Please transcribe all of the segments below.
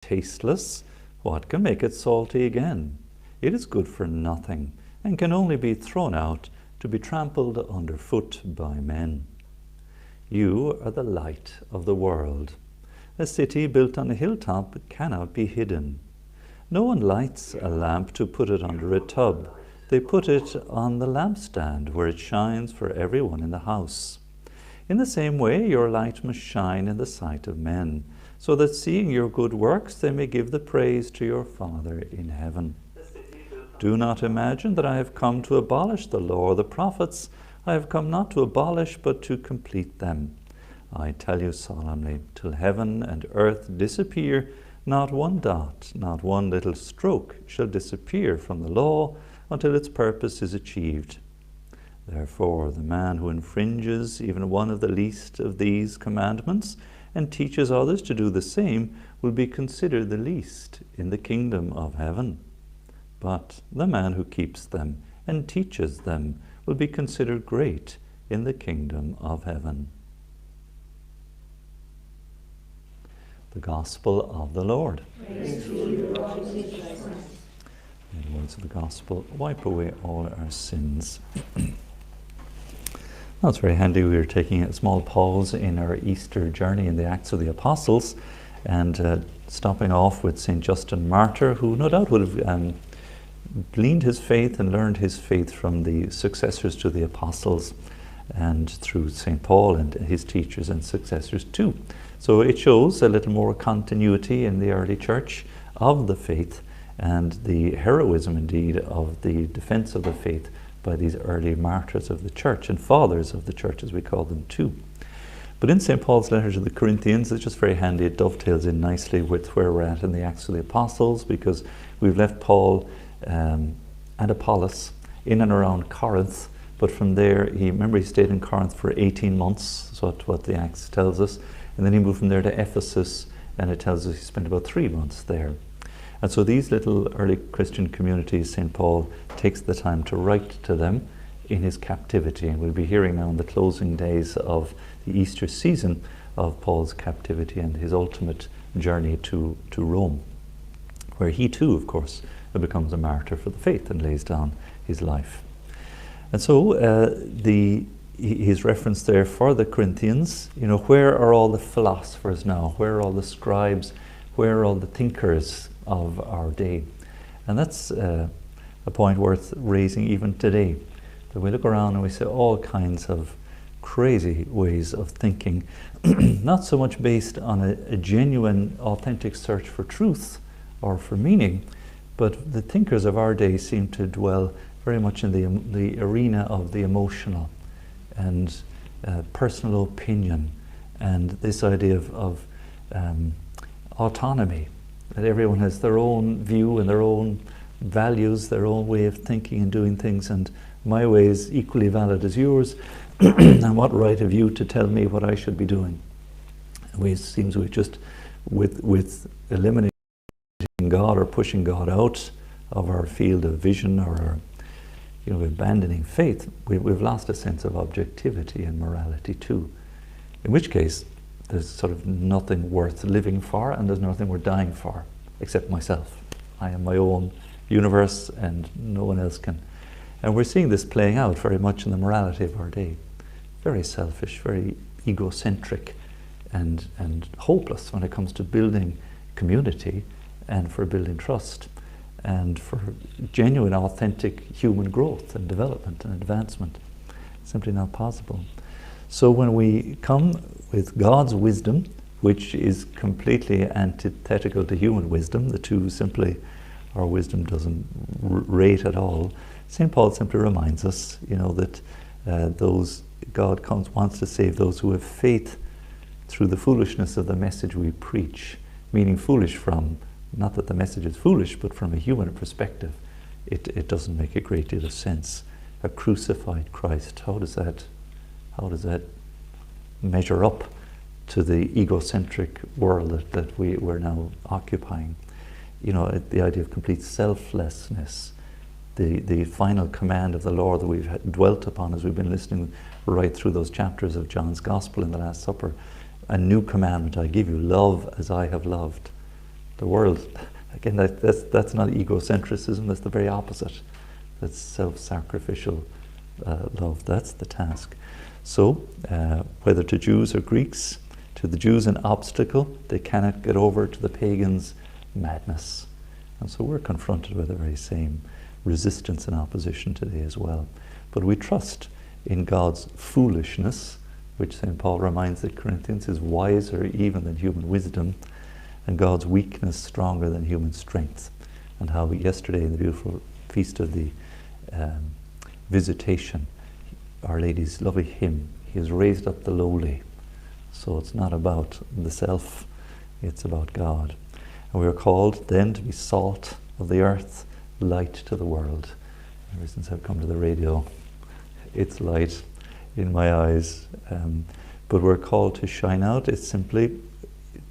tasteless, what can make it salty again? It is good for nothing, and can only be thrown out to be trampled underfoot by men. You are the light of the world. A city built on a hilltop cannot be hidden. No one lights a lamp to put it under a tub. They put it on the lampstand, where it shines for everyone in the house. In the same way, your light must shine in the sight of men, so that seeing your good works, they may give the praise to your Father in heaven. Do not imagine that I have come to abolish the law or the prophets. I have come not to abolish, but to complete them. I tell you solemnly, till heaven and earth disappear, not one dot, not one little stroke shall disappear from the law until its purpose is achieved. Therefore, the man who infringes even one of the least of these commandments and teaches others to do the same will be considered the least in the kingdom of heaven. But the man who keeps them and teaches them will be considered great in the kingdom of heaven. The Gospel of the Lord. Praise to you, Lord Jesus Christ. May the words of the Gospel wipe away all our sins. That's very handy. We were taking a small pause in our Easter journey in the Acts of the Apostles and stopping off with St. Justin Martyr, who no doubt would have gleaned his faith and learned his faith from the successors to the Apostles and through St. Paul and his teachers and successors too. So it shows a little more continuity in the early church of the faith and the heroism indeed of the defense of the faith by these early martyrs of the church and fathers of the church, as we call them too. But in St. Paul's letter to the Corinthians, it's just very handy. It dovetails in nicely with where we're at in the Acts of the Apostles, because we've left Paul and Apollos in and around Corinth, but from there, he stayed in Corinth for 18 months, so that's what the Acts tells us, and then he moved from there to Ephesus, and it tells us he spent about 3 months there. And so these little early Christian communities, St. Paul takes the time to write to them in his captivity, and we'll be hearing now in the closing days of the Easter season of Paul's captivity and his ultimate journey to Rome, where he too, of course, becomes a martyr for the faith and lays down his life. And so his reference there for the Corinthians, where are all the philosophers now? Where are all the scribes? Where are all the thinkers of our day? And that's a point worth raising even today. That we look around and we see all kinds of crazy ways of thinking, not so much based on a genuine, authentic search for truth or for meaning, but the thinkers of our day seem to dwell very much in the arena of the emotional and personal opinion, and this idea of autonomy, that everyone has their own view and their own values, their own way of thinking and doing things, and my way is equally valid as yours, and what right have you to tell me what I should be doing? And it seems we just, with eliminating God or pushing God out of our field of vision, or abandoning faith, we've lost a sense of objectivity and morality too. In which case, there's sort of nothing worth living for, and there's nothing worth dying for, except myself. I am my own universe, and no one else can. And we're seeing this playing out very much in the morality of our day. Very selfish, very egocentric, and hopeless when it comes to building community and for building trust and for genuine, authentic human growth and development and advancement. Simply not possible. So when we come with God's wisdom, which is completely antithetical to human wisdom, the two simply, our wisdom doesn't rate at all, St. Paul simply reminds us, that God wants to save those who have faith through the foolishness of the message we preach, meaning foolish from, not that the message is foolish, but from a human perspective, it doesn't make a great deal of sense. A crucified Christ, how does that measure up to the egocentric world that we're now occupying? The idea of complete selflessness, the final command of the Lord that we've dwelt upon as we've been listening right through those chapters of John's Gospel in the Last Supper. A new commandment I give you, love as I have loved. the world. Again, that's not egocentrism, that's the very opposite. That's self-sacrificial love. That's the task. So, whether to Jews or Greeks, to the Jews an obstacle, they cannot get over, to the pagans madness. And so we're confronted with the very same resistance and opposition today as well. But we trust in God's foolishness, which St. Paul reminds the Corinthians is wiser even than human wisdom, and God's weakness stronger than human strength. And how yesterday in the beautiful feast of the Visitation, Our Lady's lovely hymn, He has raised up the lowly. So it's not about the self, it's about God. And we are called then to be salt of the earth, light to the world. Ever since I've come to the radio, it's light in my eyes. But we're called to shine out. It's simply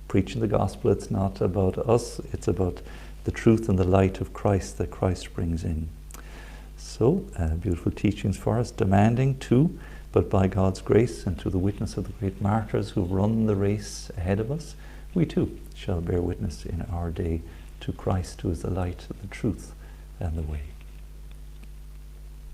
preaching the gospel. It's not about us, it's about the truth and the light of Christ that Christ brings in. So, beautiful teachings for us, demanding too, but by God's grace and through the witness of the great martyrs who run the race ahead of us, we too shall bear witness in our day to Christ, who is the light, the truth, and the way.